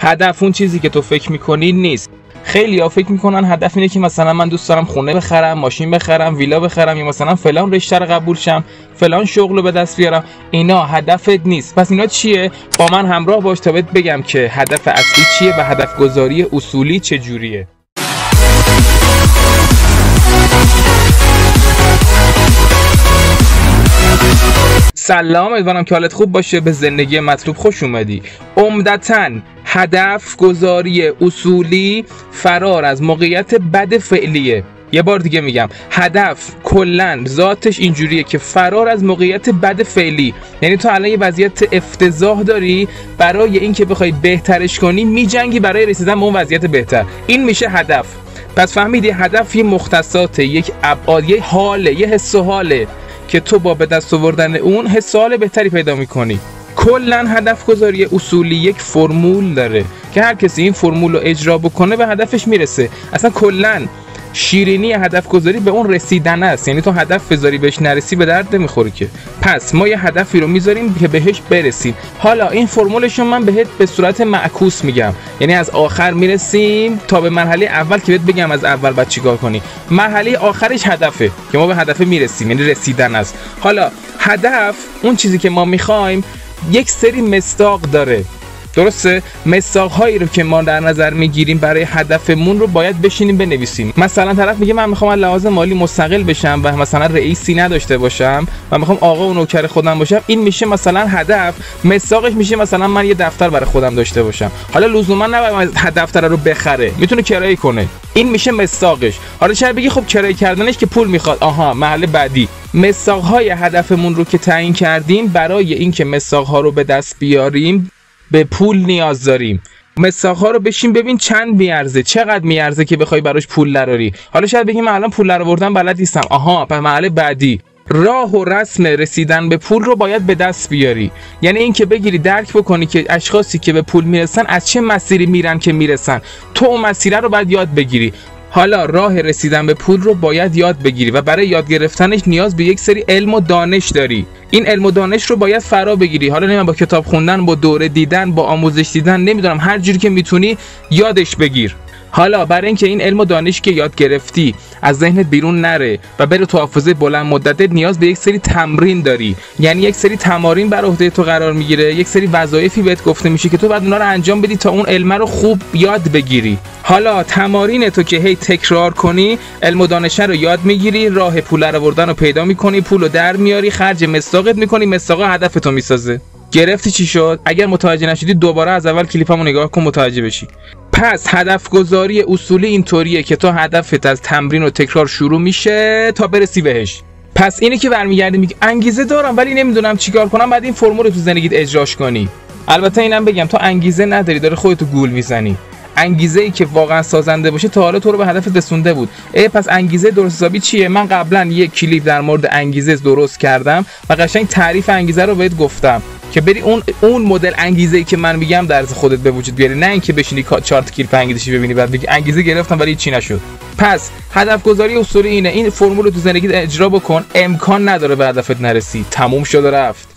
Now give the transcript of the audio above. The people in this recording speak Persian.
هدف اون چیزی که تو فکر میکنی نیست. خیلی‌ها فکر میکنن هدف اینه که مثلا من دوست دارم خونه بخرم، ماشین بخرم، ویلا بخرم، یا مثلا فلان رشته رو قبول شم، فلان شغل رو به دست بیارم. اینا هدفت نیست. پس اینا چیه؟ با من همراه باش تا بهت بگم که هدف اصلی چیه و هدف گذاری اصولی چجوریه. سلام، امیدوارم که حالت خوب باشه. به زندگی مطلوب خوش اومدی. عمدتاً هدف گذاری اصولی فرار از موقعیت بد فعلیه. یه بار دیگه میگم، هدف کلن ذاتش اینجوریه که فرار از موقعیت بد فعلی. یعنی تو الان یه وضعیت افتضاح داری، برای اینکه بخوای بهترش کنی میجنگی برای رسیدن به اون وضعیت بهتر. این میشه هدف. پس فهمیدی هدف یه مختصات، یک ابعاد، یه حاله، یه حس و حاله که تو با به دست آوردن اون حس و حال بهتری پیدا میکنی. کلا هدف گذاری اصولی یک فرمول داره که هر کسی این فرمول رو اجرا بکنه به هدفش میرسه. اصلا کلا شیرینی هدف گذاری به اون رسیدن است. یعنی تو هدف بذاری بهش نرسی به درد نمیخوری که. پس ما یه هدفی رو میذاریم که بهش برسیم. حالا این فرمولش رو من بهت به صورت معکوس میگم، یعنی از آخر میرسیم تا به مرحله اول که بهت بگم از اول بعد چیکار کنی. مرحله آخرش هدفه که ما به هدف میرسیم، یعنی رسیدن است. حالا هدف، اون چیزی که ما میخوایم، یک سری مصداق داره. درسته؟ مصداق‌هایی رو که ما در نظر میگیریم برای هدفمون رو باید بشینیم بنویسیم. مثلا طرف میگه من میخوام از لحاظ مالی مستقل بشم و مثلا رئیسی نداشته باشم و میخوام آقا و نوکر خودم باشم. این میشه مثلا هدف. مصداقش میشه مثلا من یه دفتر برای خودم داشته باشم. حالا لزوما نباید دفتر رو بخره، میتونه کرایه کنه. این میشه مصداقش. حالا شاید بگی خب کرایه کردنش که پول میخواد. آها، مرحله بعدی. مصداق‌های هدفمون رو که تعیین کردیم، برای اینکه مصداق‌ها رو به دست بیاریم به پول نیاز داریم. مصداق‌ها رو بشین ببین چند میارزه، چقدر میارزه که بخوای براش پول دراری. حالا شاید بگی من الان پول درآوردن بلد نیستم. آها، پس مرحله بعدی راه و رسم رسیدن به پول رو باید به دست بیاری. یعنی این که بگیری درک بکنی که اشخاصی که به پول میرسن از چه مسیری میرن که میرسن. تو اون مسیر رو باید یاد بگیری. حالا راه رسیدن به پول رو باید یاد بگیری و برای یاد گرفتنش نیاز به یک سری علم و دانش داری. این علم و دانش رو باید فرا بگیری. حالا نمیدونم با کتاب خوندن، با دوره دیدن، با آموزش دیدن، نمیدونم، هر جوری که میتونی یادش بگیر. حالا برای اینکه این علم و دانش که یاد گرفتی از ذهنت بیرون نره و بره تو حافظه بلند مدت، نیاز به یک سری تمرین داری. یعنی یک سری تمارین بر عهده تو قرار میگیره، یک سری وظایفی بهت گفته میشه که تو بعد اونا رو انجام بدی تا اون علم رو خوب یاد بگیری. حالا تمارین تو که هی تکرار کنی، علم و دانش رو یاد میگیری، راه پول آوردن رو پیدا میکنی، پولو در میاری، خرج مصداقت میکنی، مصداق هدفتو میسازه. گرفتی چی شد؟ اگر متوجه نشدی دوباره از اول کلیپمو نگاه کن متوجه بشی. پس هدف گذاری اصولی اینطوریه که تو هدفت از تمرین و تکرار شروع میشه تا برسی بهش. پس اینی که برمیگردی میگی انگیزه دارم ولی نمیدونم چیکار کنم، بعد این فرمول رو تو زندگیت اجراش کنی. البته اینم بگم، تو انگیزه نداری، داره خودتو گول میزنی. انگیزه‌ای که واقعا سازنده باشه تا حالا تو رو به هدفت رسونده بود. پس انگیزه درست حسابی چیه؟ من قبلا یک کلیپ در مورد انگیزه درست کردم و قشنگ تعریف انگیزه رو بهت گفتم که بری اون مدل انگیزه‌ای که من میگم در خودت به وجود بیاری، نه اینکه بشینی چارت کلیپ انگیزشی ببینی بعد بگی انگیزه گرفتم ولی چی نشد. پس هدف گذاری اصولی اینه. این فرمول رو تو زندگیت اجرا بکن، امکان نداره به هدفت نرسی. تموم شد و رفت.